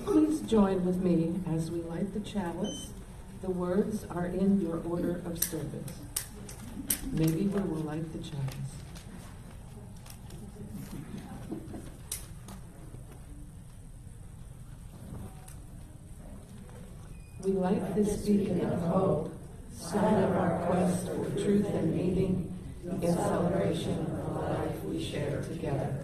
Please join with me as we light the chalice. The words are in your order of service. Maybe we will light the chimes. We light this beacon of hope, sign of our quest for truth and meaning, in celebration of the life we share together.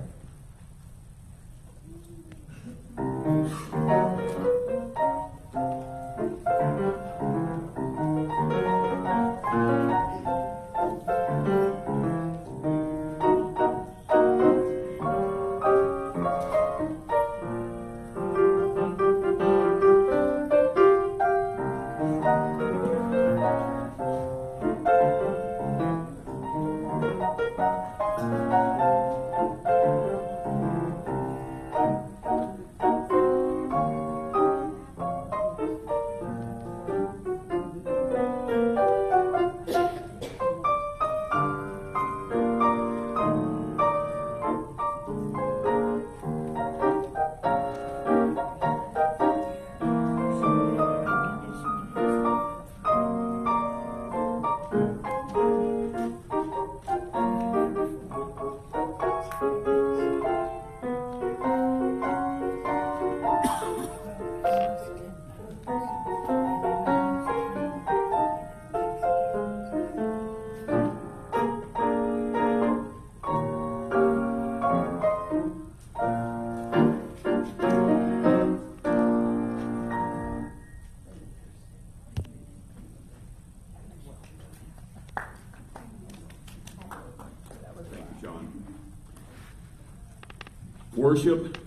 Worship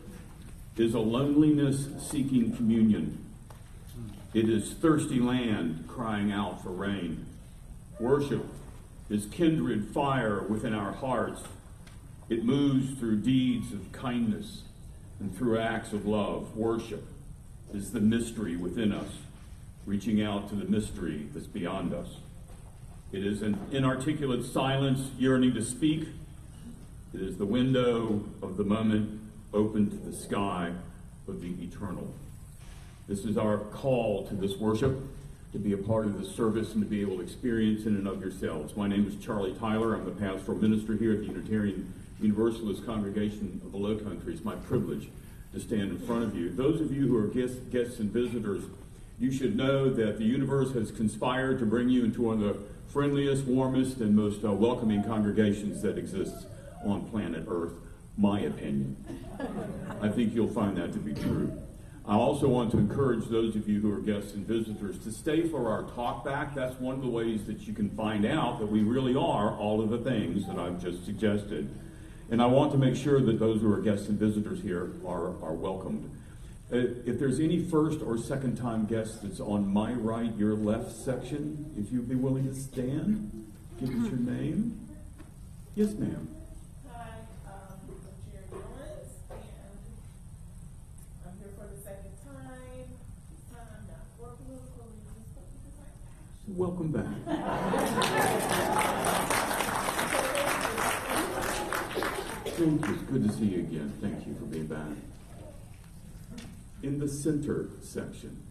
is a loneliness-seeking communion. It is thirsty land crying out for rain. Worship is kindred fire within our hearts. It moves through deeds of kindness and through acts of love. Worship is the mystery within us, reaching out to the mystery that's beyond us. It is an inarticulate silence yearning to speak. It is the window of the moment open to the sky of the eternal. This is our call to this worship, to be a part of this service and to be able to experience in and of yourselves. My name is Charlie Tyler. I'm the pastoral minister here at the Unitarian Universalist Congregation of the Low Country. It's my privilege to stand in front of you. Those of you who are guests and visitors, you should know that the universe has conspired to bring you into one of the friendliest, warmest, and most welcoming congregations that exists on planet Earth. My opinion. I think you'll find that to be true. I also want to encourage those of you who are guests and visitors to stay for our talk back. That's one of the ways that you can find out that we really are all of the things that I've just suggested. And I want to make sure that those who are guests and visitors here are welcomed. If there's any first or second time guests that's on my right, your left section, if you'd be willing to stand, give us your name. Yes, ma'am. Welcome back. Thank you. It's good to see you again. Thank you for being back. In the center section,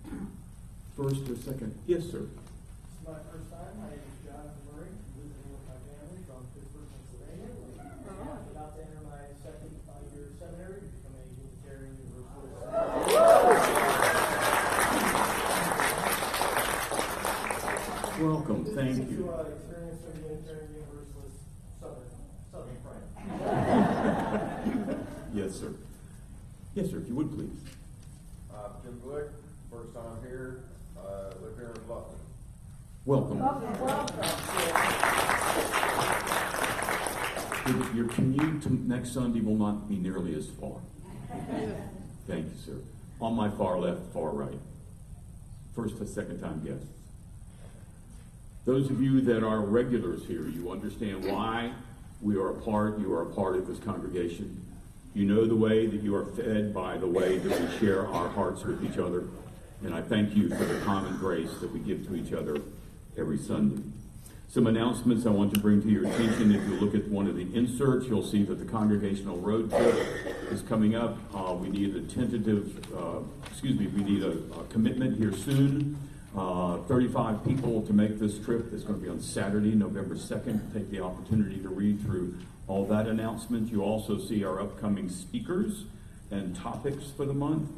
first or second? Yes, sir. It's my first time. My name is Jonathan Murray. I'm visiting with my family from Pittsburgh, Pennsylvania. I'm about to enter my second 5-year seminary to become a Unitarian Universalist. Welcome. Thank you. To experience of Unitarian Universalist Southern pride. Yes, sir. Yes, sir. If you would, please. Jim Glick, first time here, live here in Bluffton. Welcome. Your commute to next Sunday will not be nearly as far. Thank you, sir. On my far left, far right. First to second time guests. Those of you that are regulars here, you understand why we are a part, you are a part of this congregation. You know the way that you are fed by the way that we share our hearts with each other. And I thank you for the common grace that we give to each other every Sunday. Some announcements I want to bring to your attention. If you look at one of the inserts, you'll see that the congregational road trip is coming up. We need a commitment here soon. 35 people to make this trip. It's going to be on Saturday, November 2nd. Take the opportunity to read through all that announcement. You also see our upcoming speakers and topics for the month,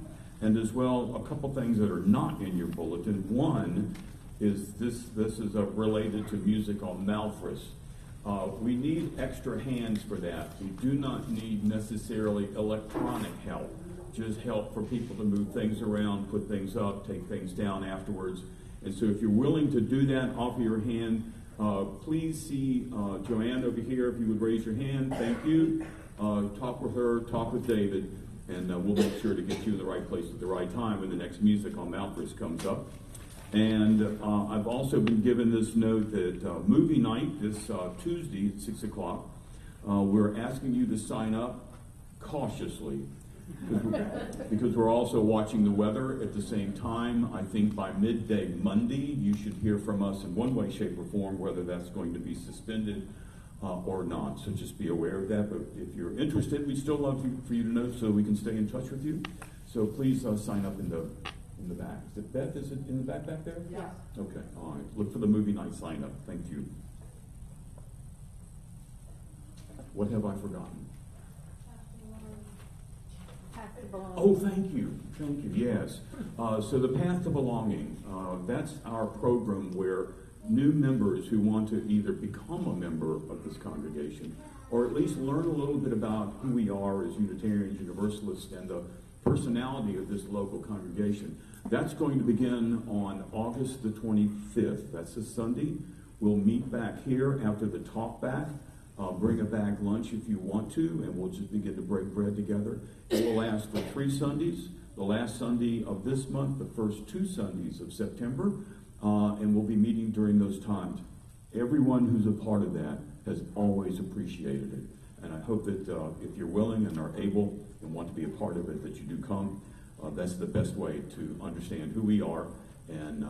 and as well a couple things that are not in your bulletin. One is this is related to music on Malthus. We need extra hands for that. We do not need necessarily electronic help, just help for people to move things around, put things up, take things down afterwards. And so if you're willing to do that, offer your hand. Please see Joanne over here, if you would raise your hand. Thank you. Talk with her, talk with David, and we'll make sure to get you in the right place at the right time when the next music on Malthus comes up. And I've also been given this note that movie night this Tuesday at 6 o'clock, we're asking you to sign up cautiously because we're also watching the weather at the same time. I think by midday Monday, you should hear from us in one way, shape, or form, whether that's going to be suspended or not. So just be aware of that. But if you're interested, we'd still love for you to know so we can stay in touch with you. So please sign up in the back. Is it Beth? Is it in the back there? Yeah. Okay, all right. Look for the movie night sign up. Thank you. What have I forgotten? Oh, thank you. Thank you. Yes. So the Path to Belonging, that's our program where new members who want to either become a member of this congregation or at least learn a little bit about who we are as Unitarians, Universalists, and the personality of this local congregation. That's going to begin on August the 25th. That's a Sunday. We'll meet back here after the talk back. Bring a bag lunch if you want to, and we'll just begin to break bread together. It will last for 3 Sundays. The last Sunday of this month, the first 2 Sundays of September, and we'll be meeting during those times. Everyone who's a part of that has always appreciated it. And I hope that if you're willing and are able and want to be a part of it, that you do come. That's the best way to understand who we are and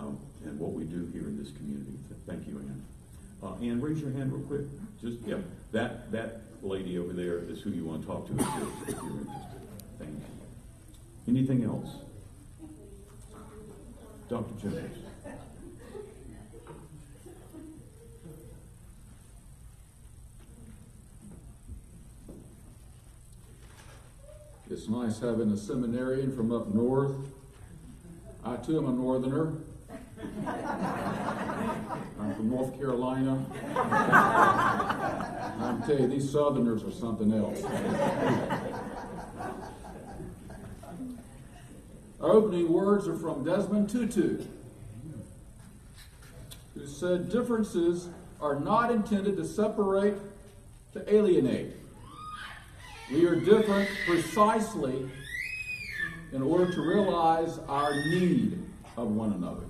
what we do here in this community. Thank you, Ann. Ann, raise your hand real quick. Just, yeah, that lady over there is who you want to talk to if you're interested. Thank you. Anything else? Dr. Jones. It's nice having a seminarian from up north. I too am a northerner. I'm from North Carolina. I can tell you, these southerners are something else. Our opening words are from Desmond Tutu, who said, "Differences are not intended to separate, to alienate. We are different precisely in order to realize our need of one another."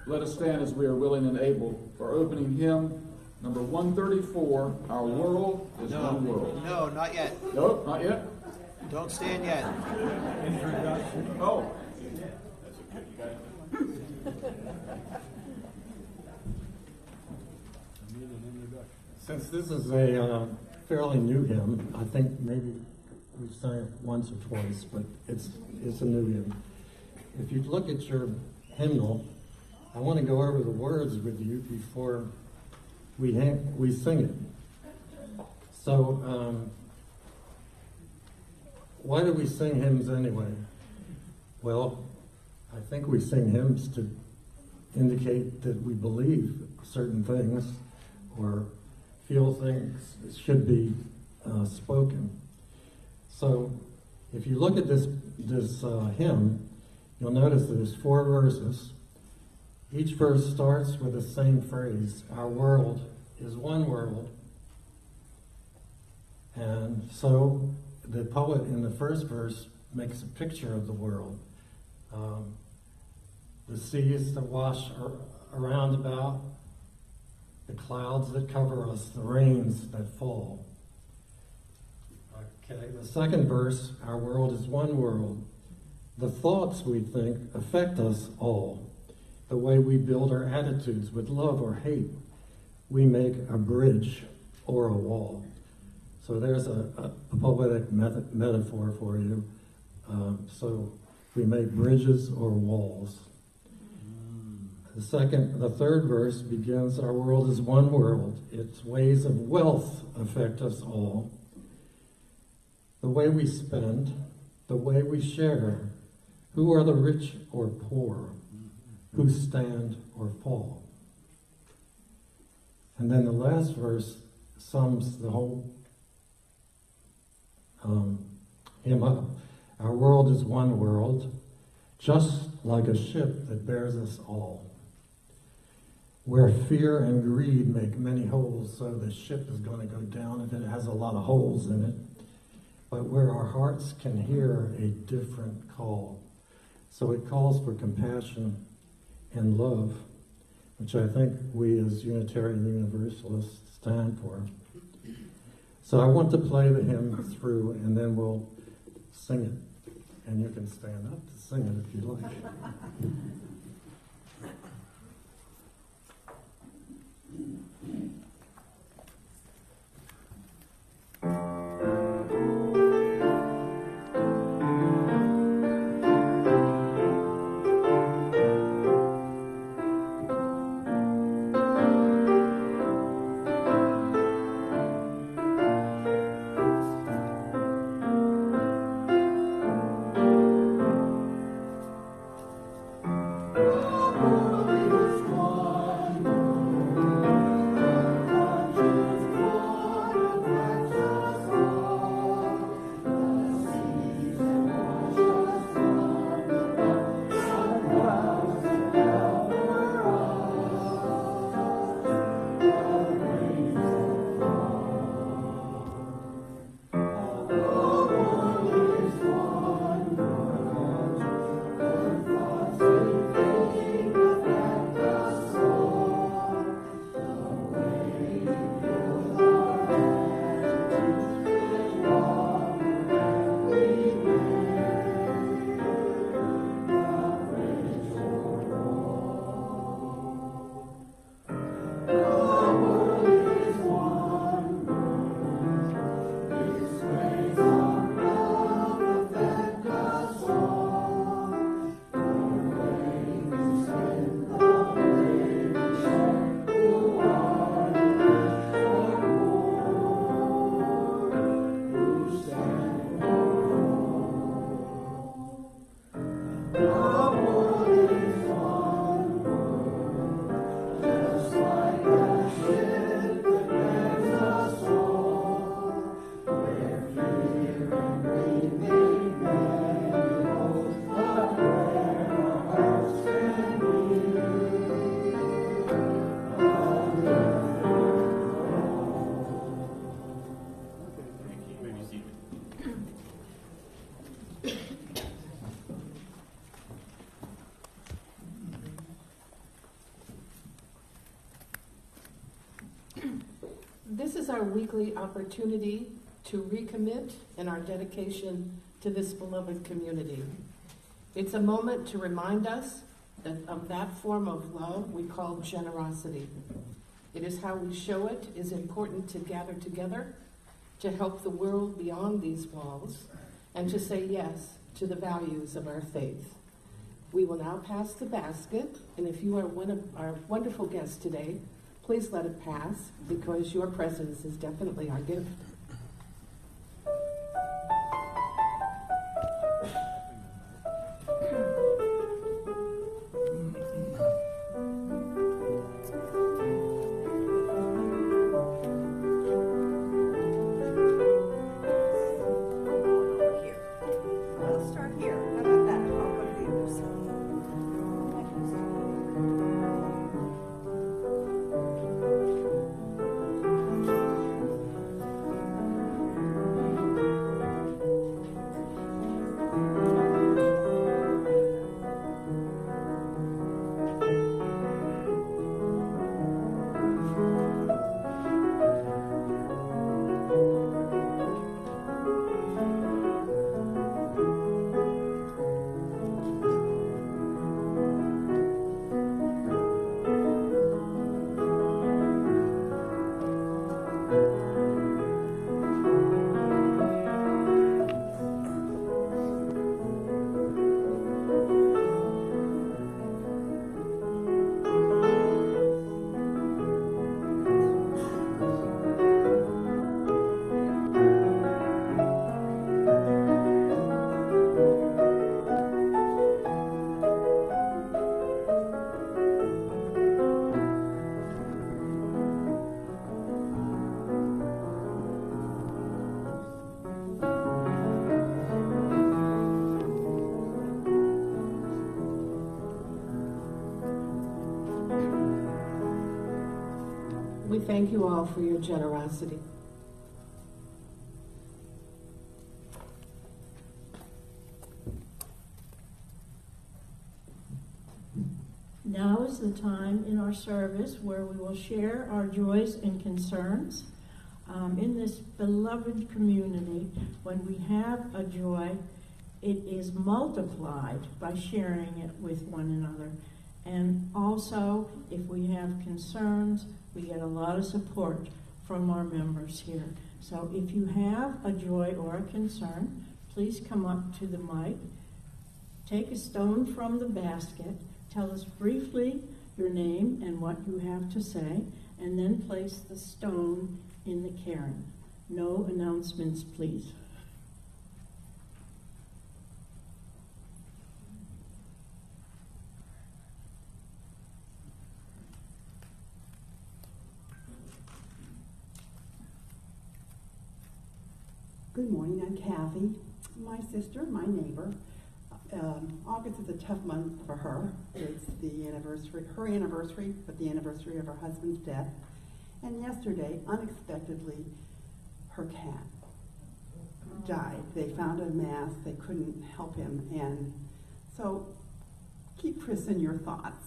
Let us stand as we are willing and able for opening hymn number 134, Our World is One World. No, not yet. Nope, not yet. Don't stand yet. Oh. Since this is a fairly new hymn, I think maybe we've sung it once or twice, but it's a new hymn. If you look at your hymnal, I want to go over the words with you before we sing it. So, why do we sing hymns anyway? Well, I think we sing hymns to indicate that we believe certain things or feel things should be spoken. So, if you look at this hymn, you'll notice that there's 4 verses. Each verse starts with the same phrase, our world is one world. And so the poet in the first verse makes a picture of the world. The seas that wash around about, the clouds that cover us, the rains that fall. Okay, the second verse, our world is one world. The thoughts we think affect us all. The way we build our attitudes with love or hate, we make a bridge or a wall. So there's a poetic metaphor for you. So we make bridges or walls. The third verse begins, our world is one world. Its ways of wealth affect us all. The way we spend, the way we share, who are the rich or poor, who stand or fall. And then the last verse sums the whole hymn up. Our world is one world, just like a ship that bears us all. Where fear and greed make many holes, so the ship is going to go down if it has a lot of holes in it. But where our hearts can hear a different call. So it calls for compassion and love, which I think we as Unitarian Universalists stand for. So I want to play the hymn through, and then we'll sing it. And you can stand up to sing it if you like. This is our weekly opportunity to recommit in our dedication to this beloved community. It's a moment to remind us of that form of love we call generosity. It is how we show it is important to gather together, to help the world beyond these walls, and to say yes to the values of our faith. We will now pass the basket, and if you are one of our wonderful guests today, please let it pass, because your presence is definitely our gift. Thank you. We thank you all for your generosity. Now is the time in our service where we will share our joys and concerns. In this beloved community, when we have a joy, it is multiplied by sharing it with one another. And also, if we have concerns, we get a lot of support from our members here. So if you have a joy or a concern, please come up to the mic, take a stone from the basket, tell us briefly your name and what you have to say, and then place the stone in the cairn. No announcements, please. Good morning, I'm Kathy. My sister, my neighbor. August is a tough month for her. It's the anniversary, her anniversary, but the anniversary of her husband's death. And yesterday, unexpectedly, her cat died. They found a mass, they couldn't help him, and so keep Chris in your thoughts.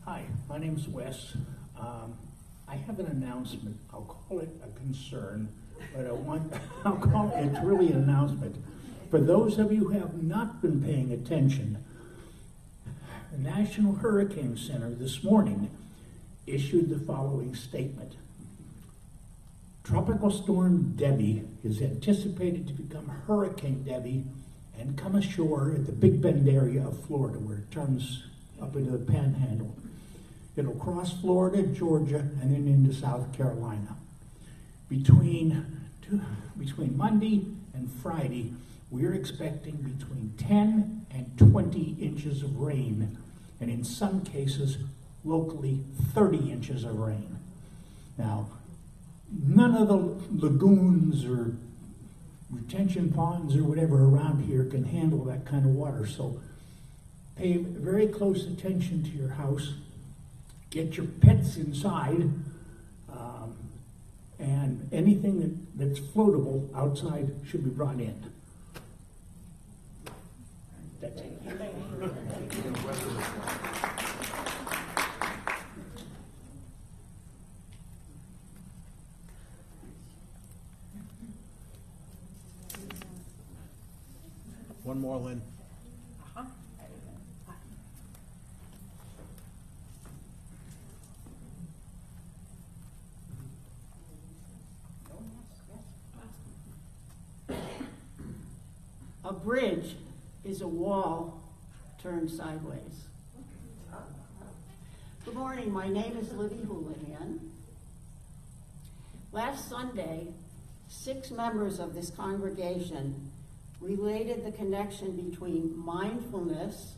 Hi, my name's Wes. I have an announcement. I'll call it a concern, but I'll call it, it's really an announcement. For those of you who have not been paying attention, the National Hurricane Center this morning issued the following statement. Tropical Storm Debbie is anticipated to become Hurricane Debbie and come ashore at the Big Bend area of Florida, where it turns up into the Panhandle. It'll cross Florida, Georgia, and then into South Carolina. Between Monday and Friday, we're expecting between 10 and 20 inches of rain, and in some cases, locally 30 inches of rain. Now, none of the lagoons or retention ponds or whatever around here can handle that kind of water, so pay very close attention to your house. Get your pets inside, and anything that's floatable outside should be brought in. That's it. One more, Lynn. A bridge is a wall turned sideways. Good morning, my name is Libby Houlihan. Last Sunday, 6 members of this congregation related the connection between mindfulness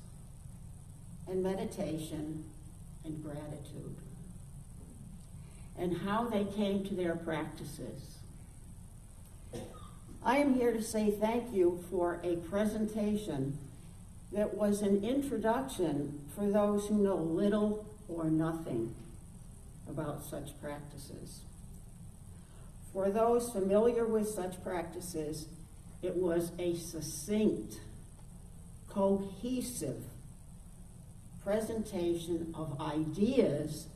and meditation and gratitude, and how they came to their practices. I am here to say thank you for a presentation that was an introduction for those who know little or nothing about such practices. For those familiar with such practices, it was a succinct, cohesive presentation of ideas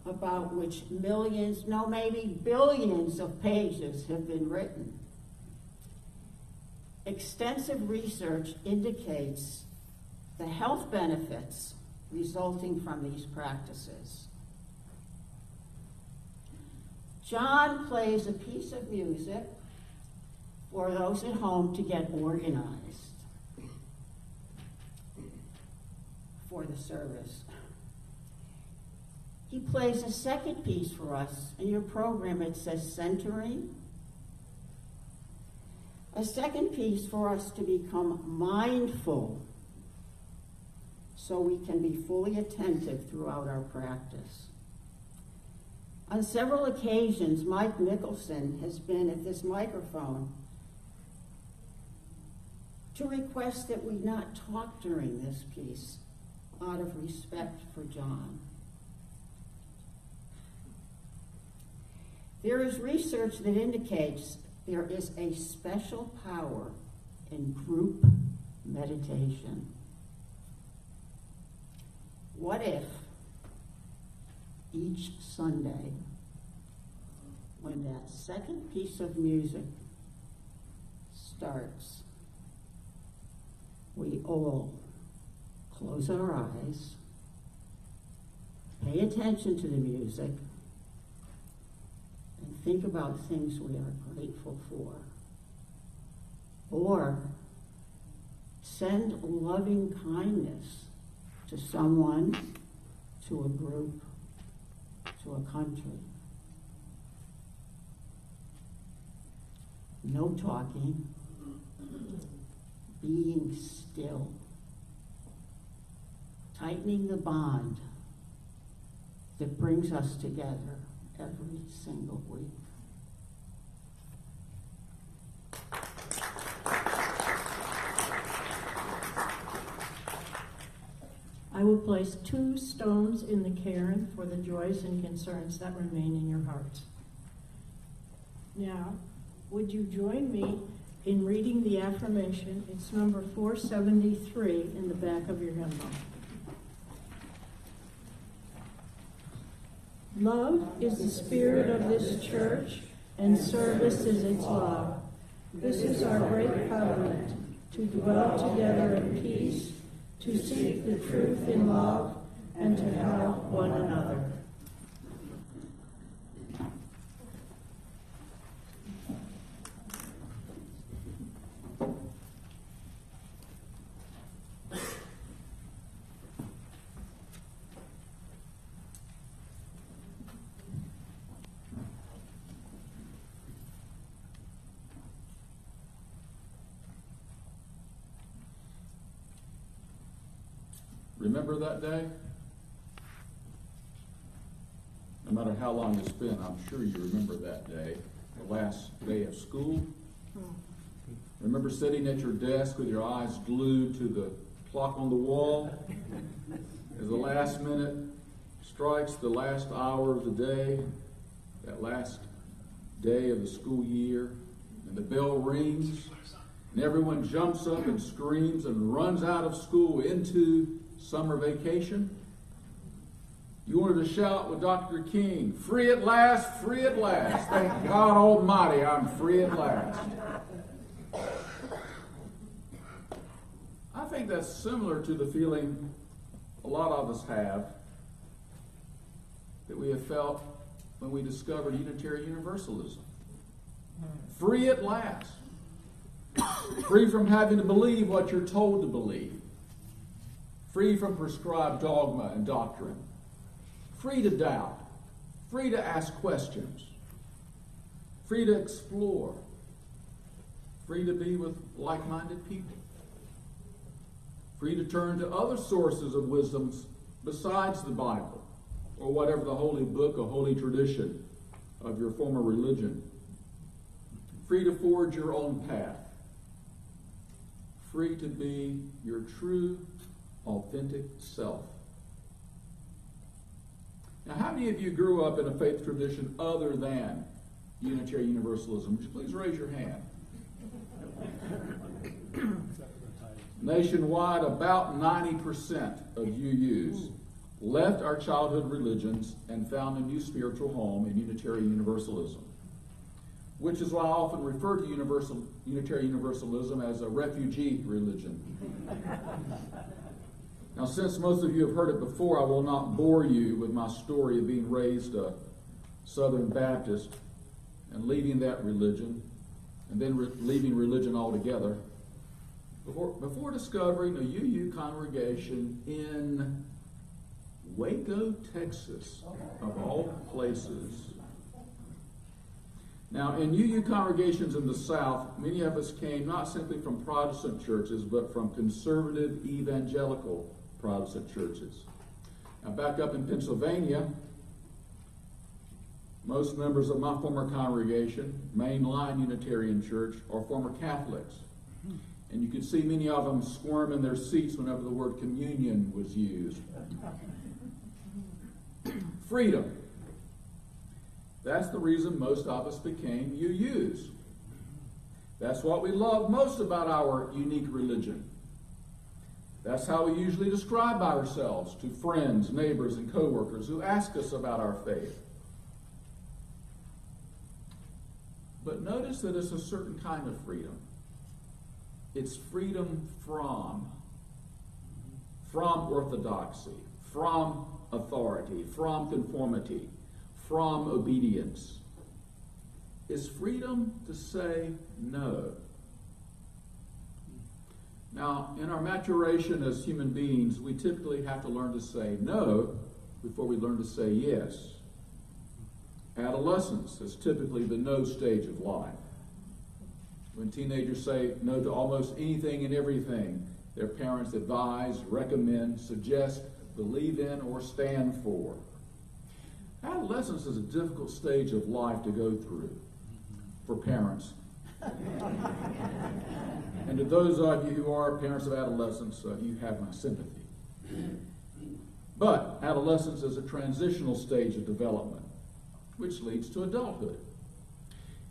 about which millions, no, maybe billions of pages have been written. Extensive research indicates the health benefits resulting from these practices. John plays a piece of music for those at home to get organized for the service. He plays a second piece for us. In your program it says centering. A second piece for us to become mindful so we can be fully attentive throughout our practice. On several occasions, Mike Mickelson has been at this microphone to request that we not talk during this piece out of respect for John. There is research that indicates there is a special power in group meditation. What if each Sunday, when that second piece of music starts, we all close our eyes, pay attention to the music, and think about things we are grateful for. Or send loving kindness to someone, to a group, to a country. No talking, being still, tightening the bond that brings us together every single week. I will place 2 stones in the cairn for the joys and concerns that remain in your hearts. Now, would you join me in reading the affirmation? It's number 473 in the back of your hymnal. Love is the spirit of this church, and service is its law. This is our great covenant, to dwell together in peace, to seek the truth in love, and to help one another. Remember that day? No matter how long it's been, I'm sure you remember that day, the last day of school. Remember sitting at your desk with your eyes glued to the clock on the wall as the last minute strikes the last hour of the day, that last day of the school year, and the bell rings, and everyone jumps up and screams and runs out of school into summer vacation. You wanted to shout with Dr. King, "Free at last, free at last. Thank God Almighty, I'm free at last." I think that's similar to the feeling a lot of us have that we have felt when we discovered Unitarian Universalism. Free at last. Free from having to believe what you're told to believe. Free from prescribed dogma and doctrine. Free to doubt. Free to ask questions. Free to explore. Free to be with like-minded people. Free to turn to other sources of wisdoms besides the Bible, or whatever the holy book or holy tradition of your former religion. Free to forge your own path. Free to be your true, authentic self. Now, how many of you grew up in a faith tradition other than Unitarian Universalism? Would you please raise your hand? Nationwide, about 90% of UUs left our childhood religions and found a new spiritual home in Unitarian Universalism, which is why I often refer to Unitarian Universalism as a refugee religion. Now, since most of you have heard it before, I will not bore you with my story of being raised a Southern Baptist and leaving that religion, and then leaving religion altogether, before discovering a UU congregation in Waco, Texas, of all places. Now, in UU congregations in the South, many of us came not simply from Protestant churches, but from conservative evangelical Protestant churches. Now, back up in Pennsylvania, Most members of my former congregation, mainline Unitarian Church, are former Catholics. And you could see many of them squirm in their seats whenever the word communion was used. Freedom. That's the reason most of us became UUs. That's what we love most about our unique religion. That's how we usually describe ourselves to friends, neighbors, and coworkers who ask us about our faith. But notice that it's a certain kind of freedom. It's freedom from orthodoxy, from authority, from conformity, from obedience. It's freedom to say no. Now, in our maturation as human beings, we typically have to learn to say no before we learn to say yes. Adolescence is typically the no stage of life. When teenagers say no to almost anything and everything their parents advise, recommend, suggest, believe in, or stand for. Adolescence is a difficult stage of life to go through for parents. And to those of you who are parents of adolescents, you have my sympathy. But adolescence is a transitional stage of development, which leads to adulthood.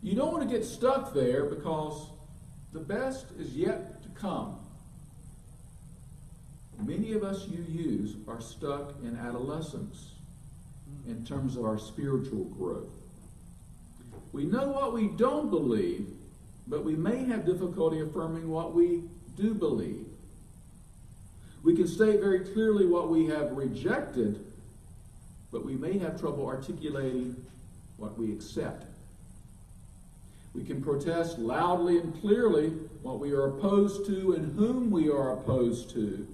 You don't want to get stuck there because the best is yet to come. Many of us UUs are stuck in adolescence in terms of our spiritual growth. We know what we don't believe, but we may have difficulty affirming what we do believe. We can state very clearly what we have rejected, but we may have trouble articulating what we accept. We can protest loudly and clearly what we are opposed to and whom we are opposed to,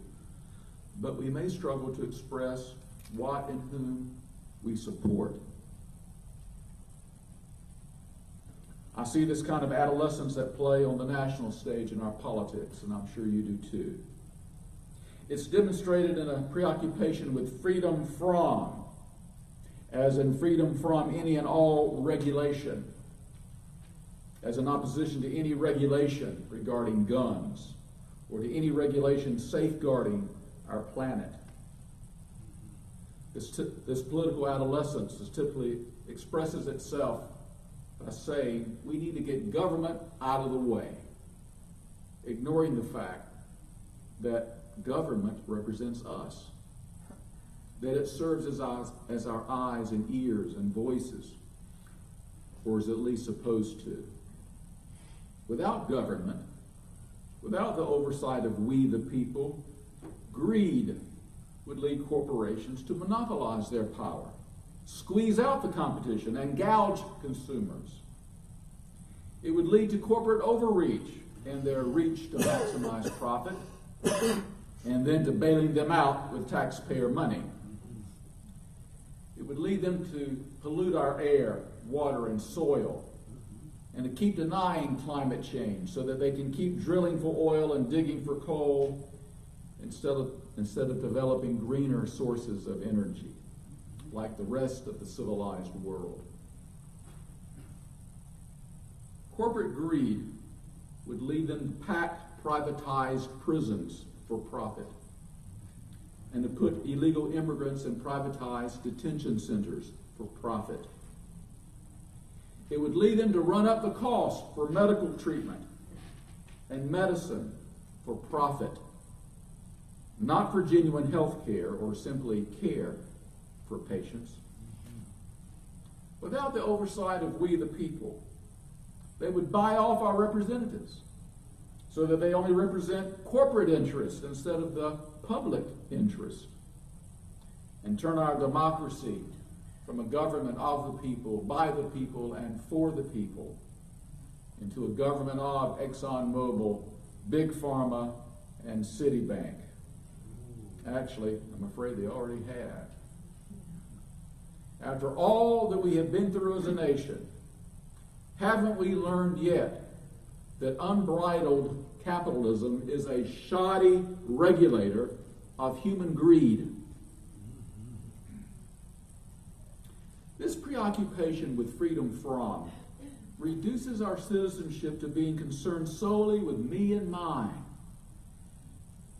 but we may struggle to express what and whom we support. I see this kind of adolescence at play on the national stage in our politics, and I'm sure you do too. It's demonstrated in a preoccupation with freedom from, as in freedom from any and all regulation, as in opposition to any regulation regarding guns, or to any regulation safeguarding our planet. This political adolescence typically expresses itself by saying we need to get government out of the way, ignoring the fact that government represents us, that it serves as our eyes and ears and voices, or is at least supposed to. Without government, without the oversight of we the people, greed would lead corporations to monopolize their power, squeeze out the competition, and gouge consumers. It would lead to corporate overreach and their reach to maximize profit, and then to bailing them out with taxpayer money. It would lead them to pollute our air, water, and soil, and to keep denying climate change so that they can keep drilling for oil and digging for coal instead of developing greener sources of energy like the rest of the civilized world. Corporate greed would lead them to pack privatized prisons for profit and to put illegal immigrants in privatized detention centers for profit. It would lead them to run up the cost for medical treatment and medicine for profit, not for genuine health care or simply care for patients. Without the oversight of we the people, they would buy off our representatives so that they only represent corporate interest instead of the public interest, and turn our democracy from a government of the people, by the people, and for the people into a government of ExxonMobil, Big Pharma, and Citibank. Actually, I'm afraid they already have. After all that we have been through as a nation, haven't we learned yet that unbridled capitalism is a shoddy regulator of human greed? This preoccupation with freedom from reduces our citizenship to being concerned solely with me and mine,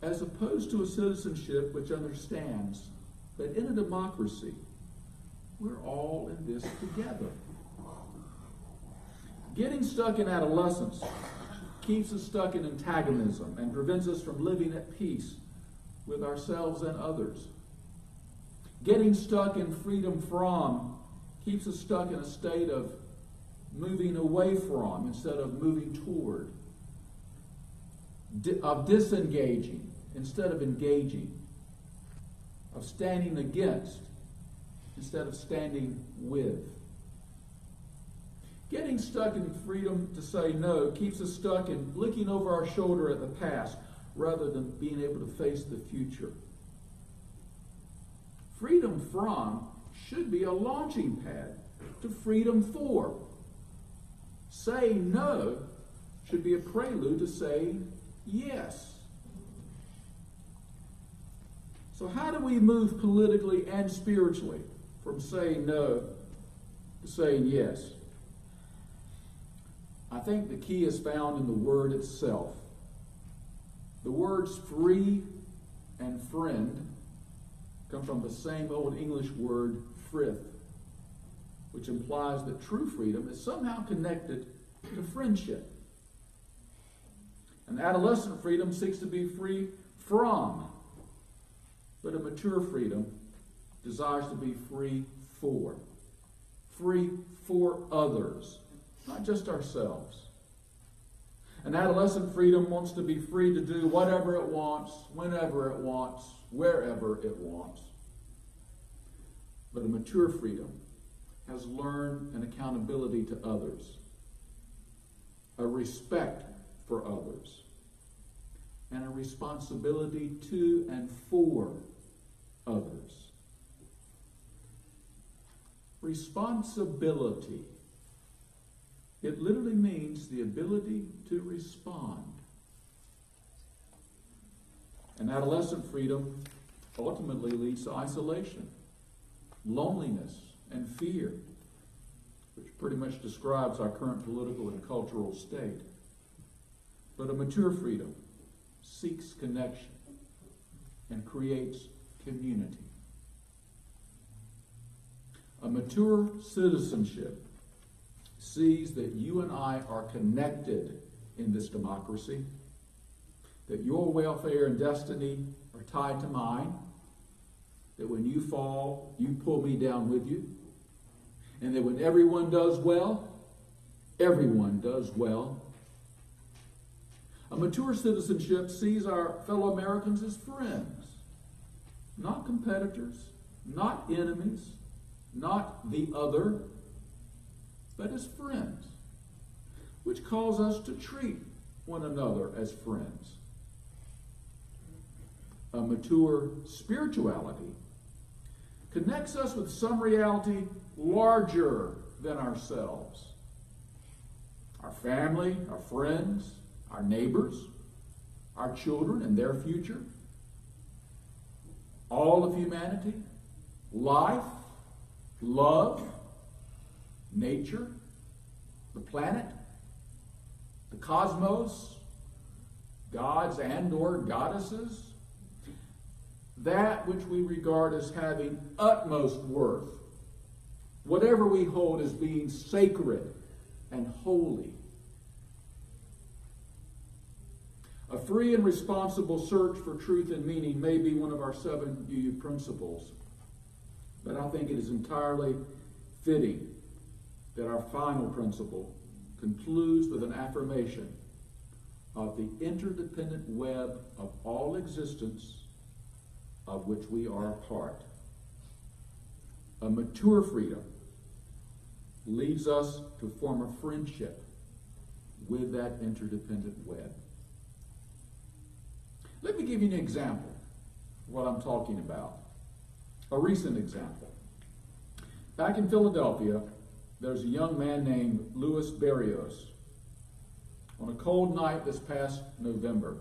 as opposed to a citizenship which understands that in a democracy, we're all in this together. Getting stuck in adolescence keeps us stuck in antagonism and prevents us from living at peace with ourselves and others. Getting stuck in freedom from keeps us stuck in a state of moving away from instead of moving toward, of disengaging instead of engaging, of standing against instead of standing with. Getting stuck in freedom to say no keeps us stuck in looking over our shoulder at the past rather than being able to face the future. Freedom from should be a launching pad to freedom for. Saying no should be a prelude to saying yes. So how do we move politically and spiritually from saying no to saying yes? I think the key is found in the word itself. The words free and friend come from the same old English word frith, which implies that true freedom is somehow connected to friendship. An adolescent freedom seeks to be free from, but a mature freedom desires to be free for others, not just ourselves. An adolescent freedom wants to be free to do whatever it wants, whenever it wants, wherever it wants. But a mature freedom has learned an accountability to others, a respect for others, and a responsibility to and for others. Responsibility. It literally means the ability to respond. And adolescent freedom ultimately leads to isolation, loneliness, and fear, which pretty much describes our current political and cultural state. But a mature freedom seeks connection and creates community. A mature citizenship sees that you and I are connected in this democracy, that your welfare and destiny are tied to mine, that when you fall, you pull me down with you, and that when everyone does well, everyone does well. A mature citizenship sees our fellow Americans as friends, not competitors, not enemies, not the other, but as friends, which calls us to treat one another as friends. A mature spirituality connects us with some reality larger than ourselves. Our family, our friends, our neighbors, our children and their future, all of humanity, life, love, nature, the planet, the cosmos, gods and or goddesses, that which we regard as having utmost worth, whatever we hold as being sacred and holy. A free and responsible search for truth and meaning may be one of our 7 UU principles, but I think it is entirely fitting that our final principle concludes with an affirmation of the interdependent web of all existence of which we are a part. A mature freedom leads us to form a friendship with that interdependent web. Let me give you an example of what I'm talking about. A recent example. Back in Philadelphia, there's a young man named Louis Berrios. On a cold night this past November,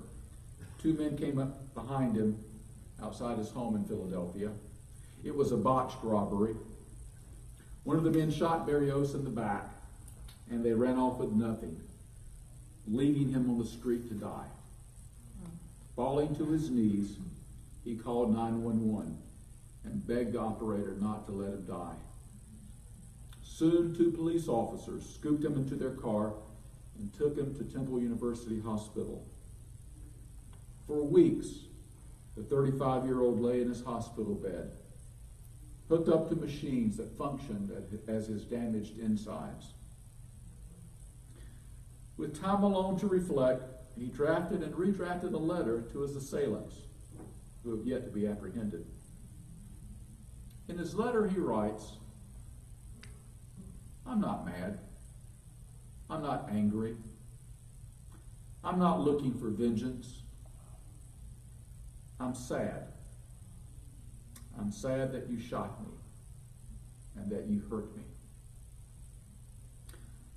2 men came up behind him outside his home in Philadelphia. It was a botched robbery. One of the men shot Berrios in the back, and they ran off with nothing, leaving him on the street to die. Falling to his knees, he called 911 and begged the operator not to let him die. Soon, 2 police officers scooped him into their car and took him to Temple University Hospital. For weeks, the 35-year-old lay in his hospital bed, hooked up to machines that functioned as his damaged insides. With time alone to reflect, he drafted and redrafted a letter to his assailants, who have yet to be apprehended. In his letter, he writes, "I'm not mad. I'm not angry. I'm not looking for vengeance. I'm sad. I'm sad that you shot me and that you hurt me."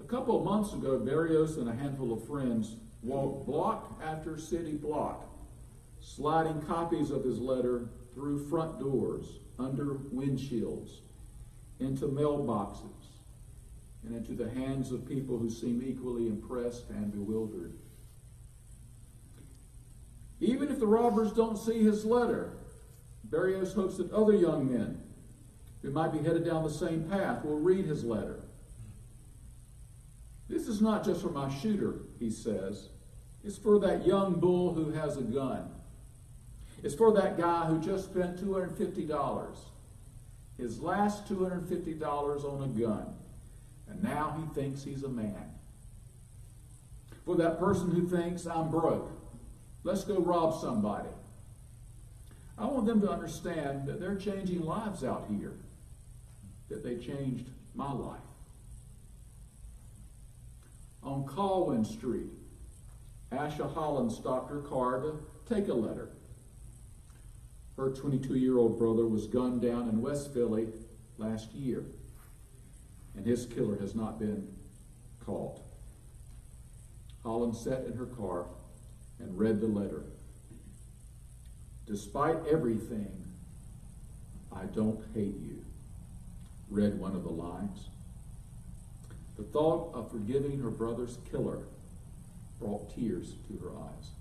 A couple of months ago, Berrios and a handful of friends walked block after city block, sliding copies of his letter through front doors, under windshields, into mailboxes, and into the hands of people who seem equally impressed and bewildered. Even if the robbers don't see his letter, Berrios hopes that other young men who might be headed down the same path will read his letter. "This is not just for my shooter," he says. "It's for that young bull who has a gun. It's for that guy who just spent $250, his last $250 on a gun, and now he thinks he's a man. For that person who thinks, I'm broke, let's go rob somebody. I want them to understand that they're changing lives out here, that they changed my life." On Colwyn Street, Asha Holland stopped her car to take a letter. Her 22-year-old brother was gunned down in West Philly last year, and his killer has not been caught. Holland sat in her car and read the letter. "Despite everything, I don't hate you," read one of the lines. The thought of forgiving her brother's killer brought tears to her eyes.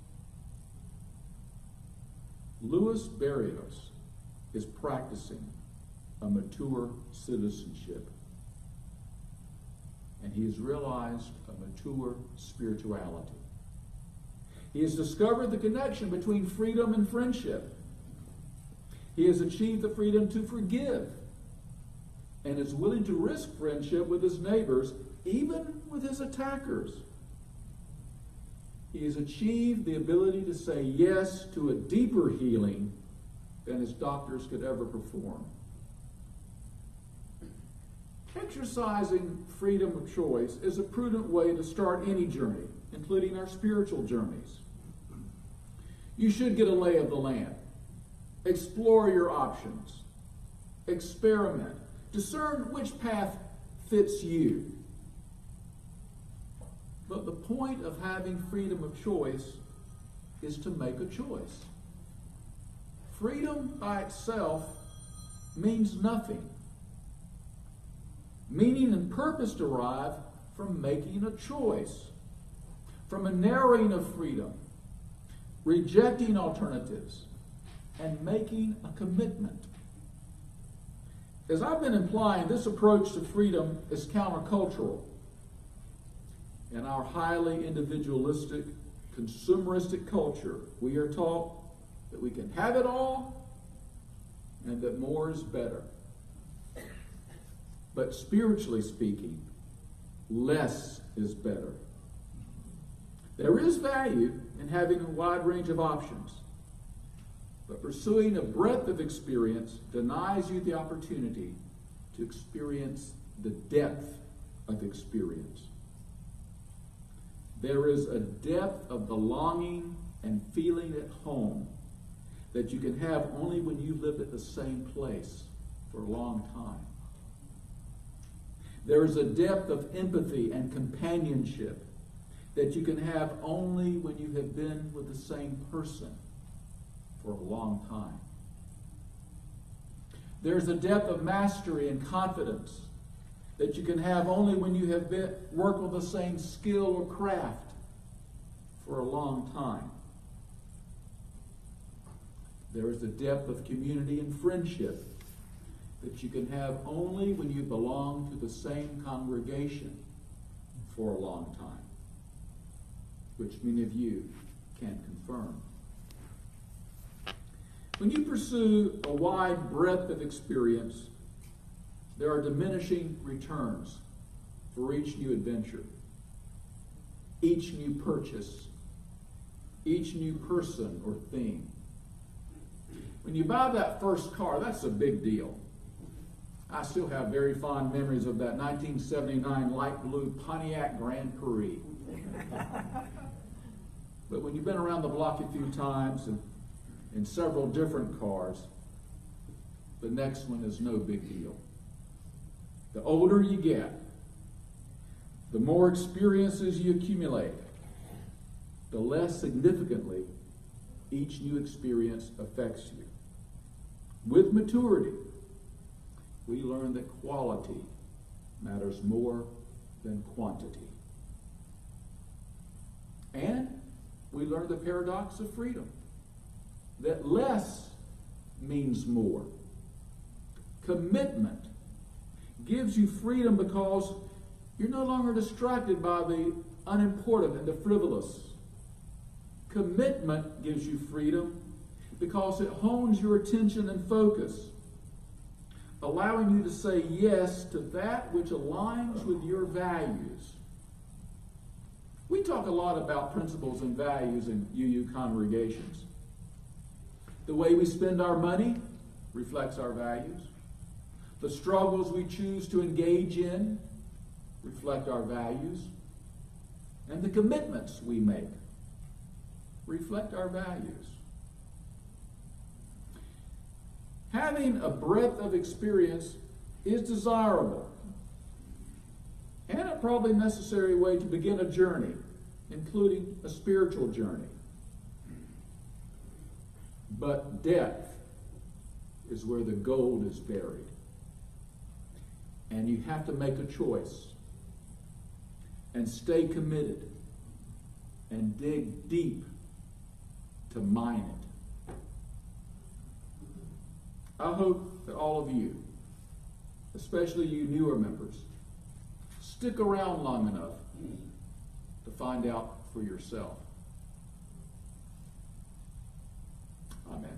Louis Berrios is practicing a mature citizenship, and he has realized a mature spirituality. He has discovered the connection between freedom and friendship. He has achieved the freedom to forgive and is willing to risk friendship with his neighbors, even with his attackers. He has achieved the ability to say yes to a deeper healing than his doctors could ever perform. Exercising freedom of choice is a prudent way to start any journey, including our spiritual journeys. You should get a lay of the land. Explore your options. Experiment. Discern which path fits you. But the point of having freedom of choice is to make a choice. Freedom by itself means nothing. Meaning and purpose derive from making a choice, from a narrowing of freedom, rejecting alternatives, and making a commitment. As I've been implying, this approach to freedom is countercultural. In our highly individualistic, consumeristic culture, we are taught that we can have it all and that more is better. But spiritually speaking, less is better. There is value in having a wide range of options, but pursuing a breadth of experience denies you the opportunity to experience the depth of experience. There is a depth of belonging and feeling at home that you can have only when you've lived at the same place for a long time. There is a depth of empathy and companionship that you can have only when you have been with the same person for a long time. There's a depth of mastery and confidence that you can have only when you have worked on the same skill or craft for a long time. There is a depth of community and friendship that you can have only when you belong to the same congregation for a long time, which many of you can confirm. When you pursue a wide breadth of experience, there are diminishing returns for each new adventure, each new purchase, each new person or thing. When you buy that first car, that's a big deal. I still have very fond memories of that 1979 light blue Pontiac Grand Prix. But when you've been around the block a few times and in several different cars, the next one is no big deal. The older you get, the more experiences you accumulate, the less significantly each new experience affects you. With maturity, we learn that quality matters more than quantity. And we learn the paradox of freedom, that less means more. Commitment gives you freedom because you're no longer distracted by the unimportant and the frivolous. Commitment gives you freedom because it hones your attention and focus, allowing you to say yes to that which aligns with your values. We talk a lot about principles and values in UU congregations. The way we spend our money reflects our values. The struggles we choose to engage in reflect our values. And the commitments we make reflect our values. Having a breadth of experience is desirable and a probably necessary way to begin a journey, including a spiritual journey. But depth is where the gold is buried. And you have to make a choice and stay committed and dig deep to mine it. I hope that all of you, especially you newer members, stick around long enough to find out for yourself. Amen.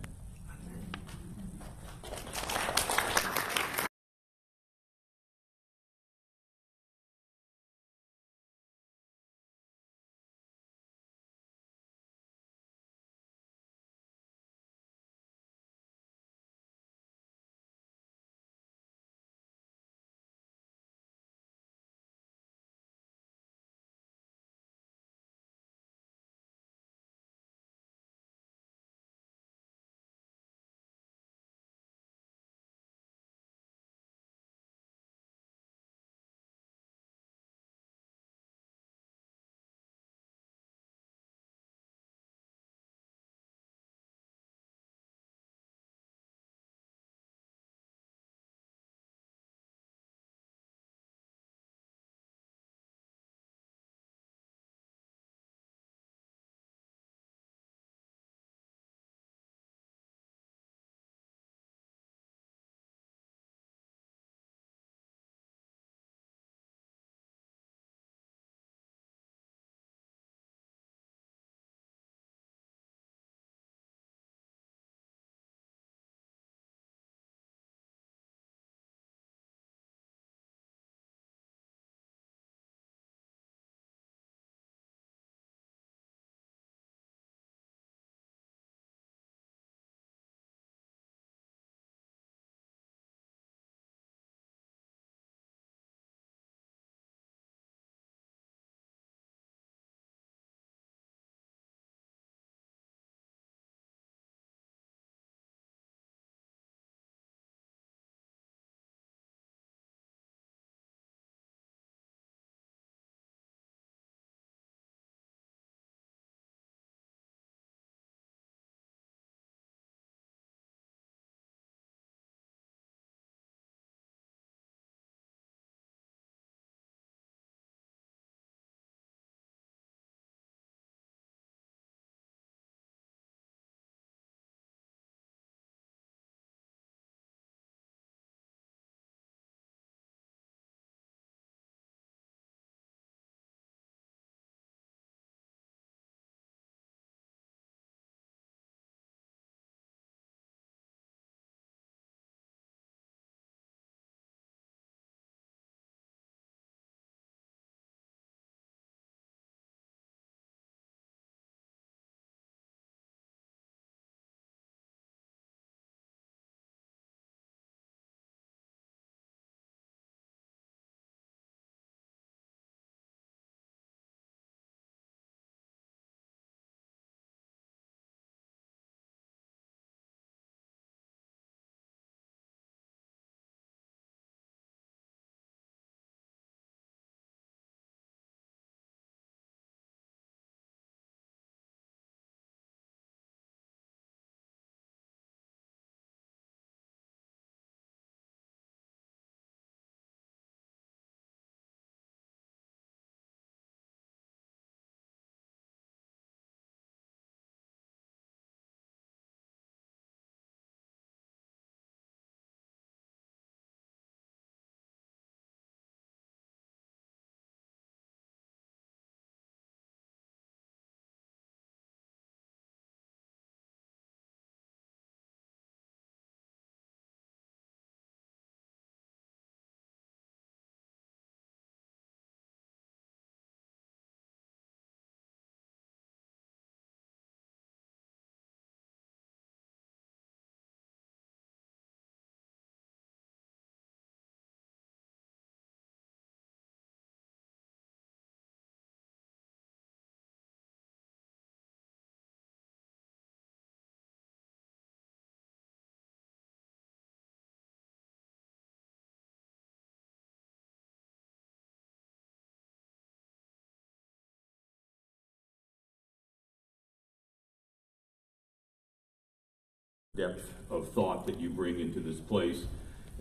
depth of thought that you bring into this place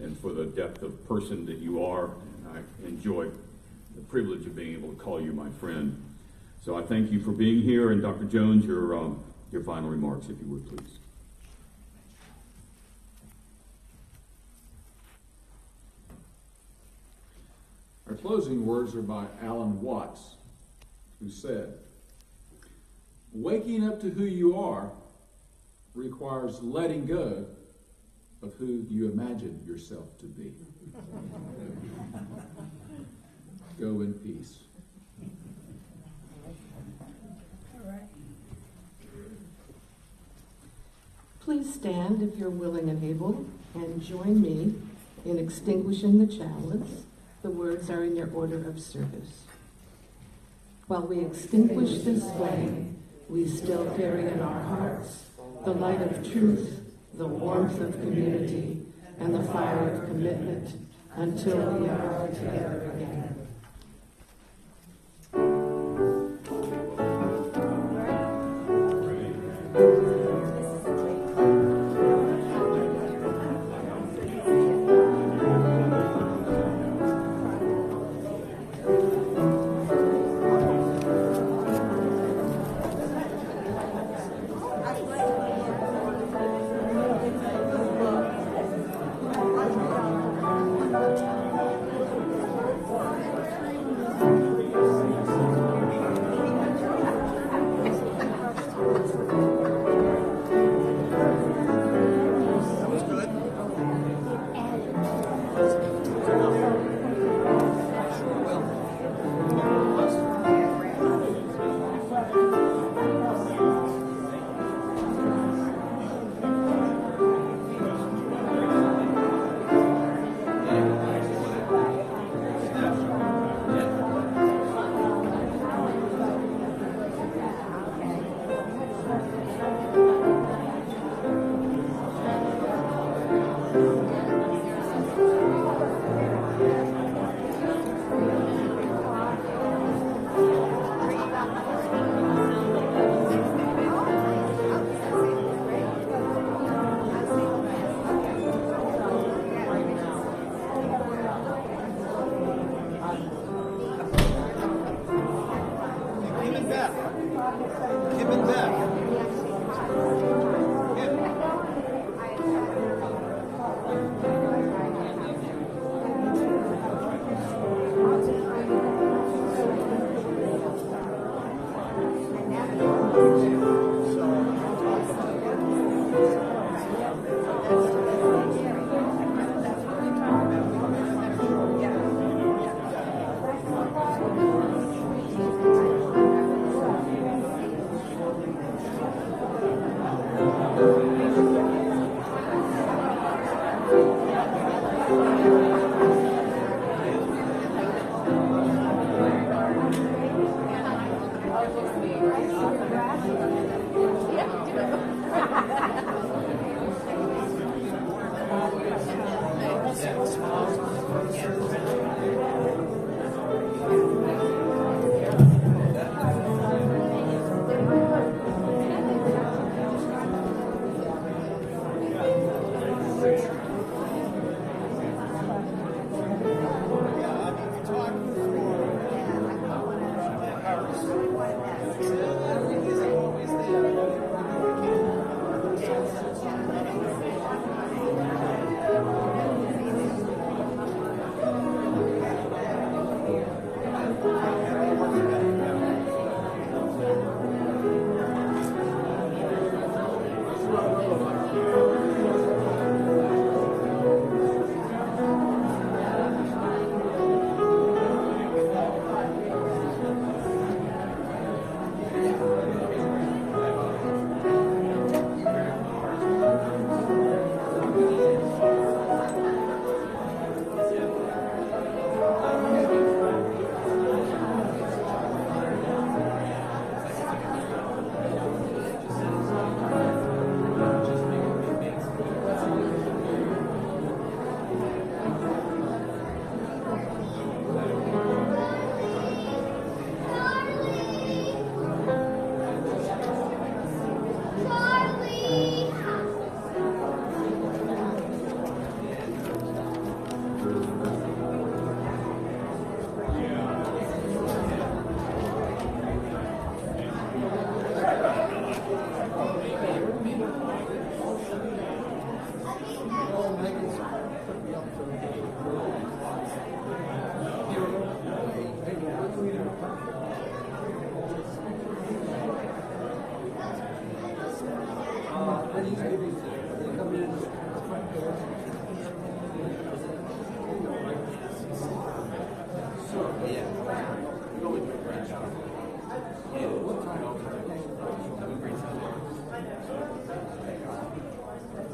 and for the depth of person that you are. And I enjoy the privilege of being able to call you my friend. So I thank you for being here. And Dr. Jones, your final remarks, if you would, please. Our closing words are by Alan Watts, who said, "Waking up to who you are requires letting go of who you imagine yourself to be." Go in peace. Please stand if you're willing and able, and join me in extinguishing the chalice. The words are in your order of service. While we extinguish this flame, we still carry in our hearts the light of truth, the warmth of community, and the fire of commitment until we are all together again. So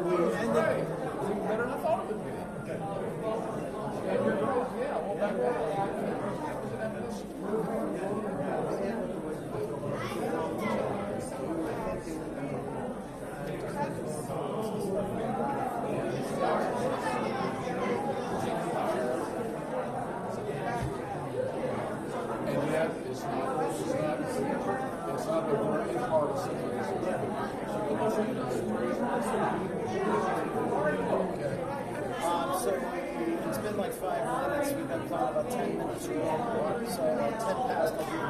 we ended better than I thought it would be. And yet, it's not the very hard Okay. So it's been like 5 minutes. We've been planning about 10 minutes. So 10 past.